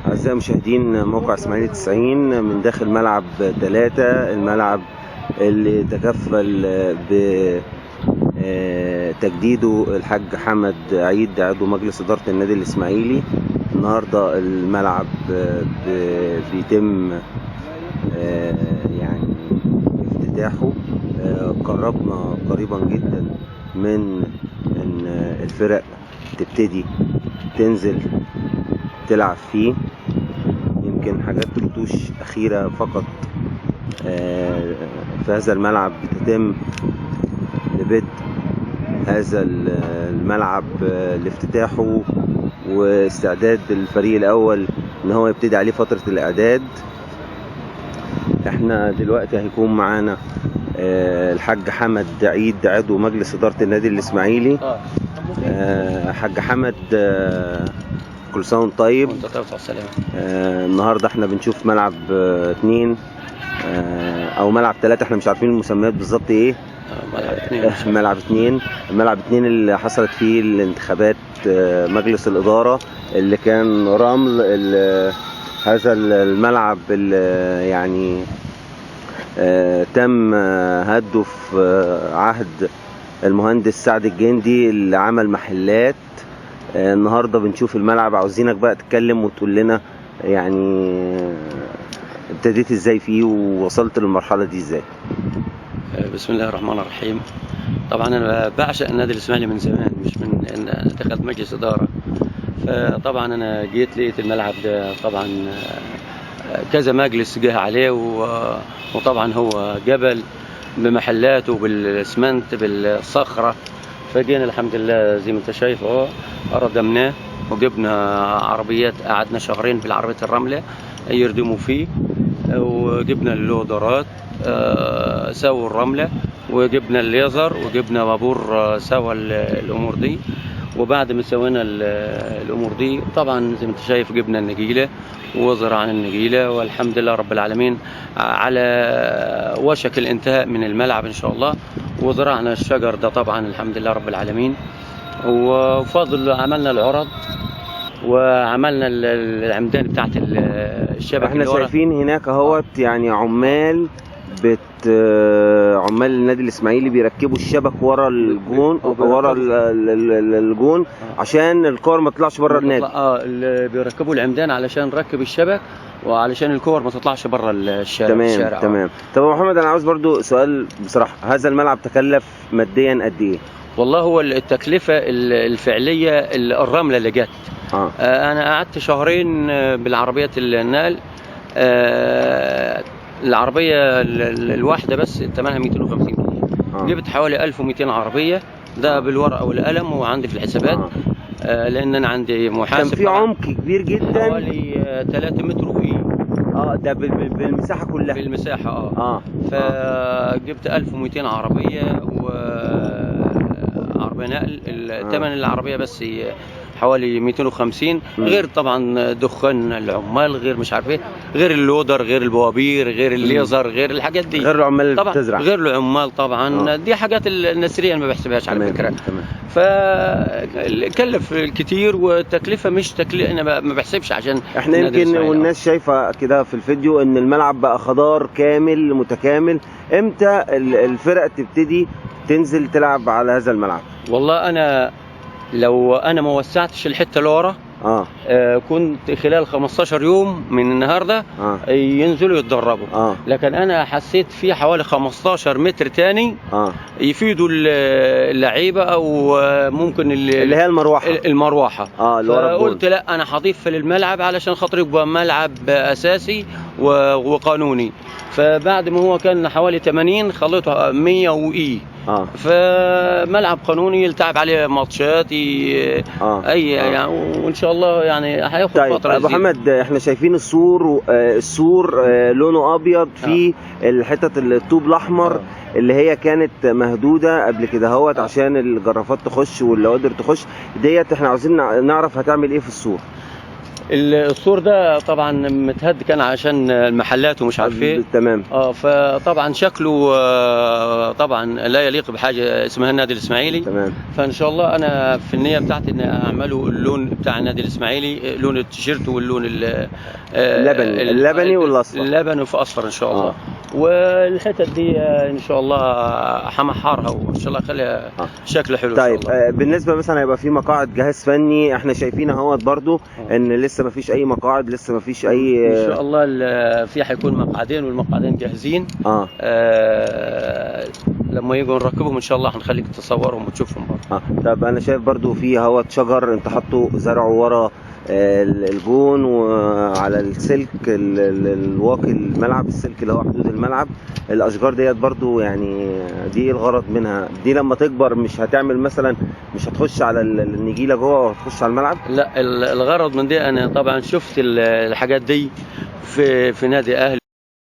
أعزائي المشاهدين، موقع إسماعيلية 90 من داخل ملعب 3، الملعب اللي تكفل بتجديده الحاج حمد عيد عضو مجلس إدارة النادي الإسماعيلي. النهاردة الملعب بيتم يعني افتتاحه. قربنا قريبا جدا من ان الفرق تبتدي تنزل تلعب فيه. يمكن حاجات رتوش أخيرة فقط في هذا الملعب بتتم لبدء هذا الملعب لافتتاحه واستعداد الفريق الأول إن هو يبتدي عليه فترة الإعداد. احنا دلوقتي هيكون معانا الحاج حمد عيد عضو مجلس إدارة النادي الإسماعيلي. حاج حمد، كل سنة وانت طيب. وانت طيب والسلام. النهارده احنا بنشوف ملعب 2 او ملعب 3، احنا مش عارفين المسميات بالظبط ايه. ملعب 2 الملعب 2 اللي حصلت فيه الانتخابات مجلس الإدارة، اللي كان رمل هذا الملعب اللي يعني تم هده في عهد المهندس سعد الجندي اللي عمل محلات. النهارده بنشوف الملعب. عاوزينك بقى تتكلم وتقول لنا يعني ابتديت ازاي فيه ووصلت للمرحله دي ازاي. بسم الله الرحمن الرحيم. طبعا انا بعشق النادي الاسماعيلي من زمان، مش من ان دخلت مجلس اداره. فطبعا انا جيت لقيت الملعب ده طبعا كذا مجلس جه عليه، وطبعا هو جبل بمحلاته بالاسمنت بالصخره. فجينا الحمد لله زي ما انت شايف اهو، ردمناه وجبنا عربيات، قعدنا شهرين بالعربية الرملة يردموا فيه، وجبنا اللودرات سووا الرملة، وجبنا الليزر، وجبنا بابور سوى الامور دي. وبعد ما سوينا الامور دي طبعا زي ما انت شايف جبنا النجيلة وزرعنا النجيلة، والحمد لله رب العالمين على وشك الانتهاء من الملعب ان شاء الله. وزرعنا الشجر ده طبعا الحمد لله رب العالمين. وفضل عملنا العرض وعملنا العمدان بتاعت الشبك. احنا شايفين هناك اهوت يعني عمال عمال النادي الاسماعيلي بيركبوا الشبك ورا الجون، ورا الجون عشان الكور ما تطلعش بره النادي. اللي بيركبوا العمدان علشان نركب الشبك وعلشان الكور ما تطلعش بره الشارع. تمام. طب يا محمد، انا عاوز برضو سؤال بصراحه، هذا الملعب تكلف ماديا قد ايه؟ والله هو التكلفه الفعليه الرمله اللي جت. انا قعدت شهرين بالعربيه النقل. العربيه الواحده بس ثمنها 250 جنيه. جبت حوالي 1200 عربيه، ده بالورقه والقلم وعندي في الحسابات. لان انا عندي محاسب. كان في عمق كبير جدا حوالي 3 متر وإيه. ده بالمساحه كلها. بالمساحه. فجبت 1200 عربيه وعربيه نقل. ثمن العربيه بس حوالي 250، غير طبعا دخان العمال، غير مش عارف ايه، غير اللودر، غير البوابير، غير الليزر، غير الحاجات دي، غير العمال اللي طبعا بتزرع، غير العمال طبعا. دي حاجات النسريه انا ما بحسبهاش على فكره. فكلف كتير، والتكلفه مش تكلفه انا ما بحسبش عشان احنا يمكن والناس شايفه كده في الفيديو ان الملعب بقى خضار كامل متكامل. امتى الفرق تبتدي تنزل تلعب على هذا الملعب؟ والله انا لو انا ما وسعتش الحته اللي ورا كنت خلال 15 يوم من النهارده ينزلوا يتدربوا. لكن انا حسيت في حوالي 15 متر تاني يفيدوا اللعيبه، او ممكن اللي هي المروحه. فقلت لا، انا هضيف للملعب علشان خاطر يبقى ملعب اساسي وقانوني. فبعد ما هو كان حوالي 80 خليته 100 وإيه. فملعب قانوني يلتعب عليه ماتشات اي يعني، وان شاء الله يعني هياخد فتره. ابو حمد، احنا شايفين السور لونه ابيض في الحتت الطوب الاحمر اللي هي كانت مهدوده قبل كده اهوت عشان الجرافات تخش واللوادر تخش ديت. احنا عاوزين نعرف هتعمل ايه في السور. السور ده طبعا متهد كان عشان المحلات ومش عارف ايه. تمام. فطبعا شكله طبعا لا يليق بحاجه اسمها النادي الاسماعيلي. تمام. فان شاء الله انا في النيه بتاعتي ان اعمله اللون بتاع النادي الاسماعيلي، لون التيشيرت واللون اللبني والاصفر. اللبني في اصفر ان شاء الله. والحتت دي ان شاء الله همحرها وان شاء الله اخليها شكل حلو. طيب إن شاء الله. بالنسبه مثلا هيبقى في مقاعد جهاز فني، احنا شايفين اهوت برضو ان لسه ما فيش اي مقاعد، لسه ما فيش اي. ان شاء الله في هيكون مقعدين والمقعدين جاهزين. لما يجوا نركبهم ان شاء الله هنخليك تصورهم وتشوفهم برضه. طب انا شايف برضو في اهوت شجر انت حاطه زرعه ورا الجون وعلى السلك الواقي الملعب، السلك اللي هو حدود الملعب. الاشجار ديت برضو يعني دي ايه الغرض منها؟ دي لما تكبر مش هتعمل مثلا، مش هتخش على النجيله جوه وهتخش على الملعب؟ لا، الغرض من دي انا طبعا شفت الحاجات دي في نادي اهلي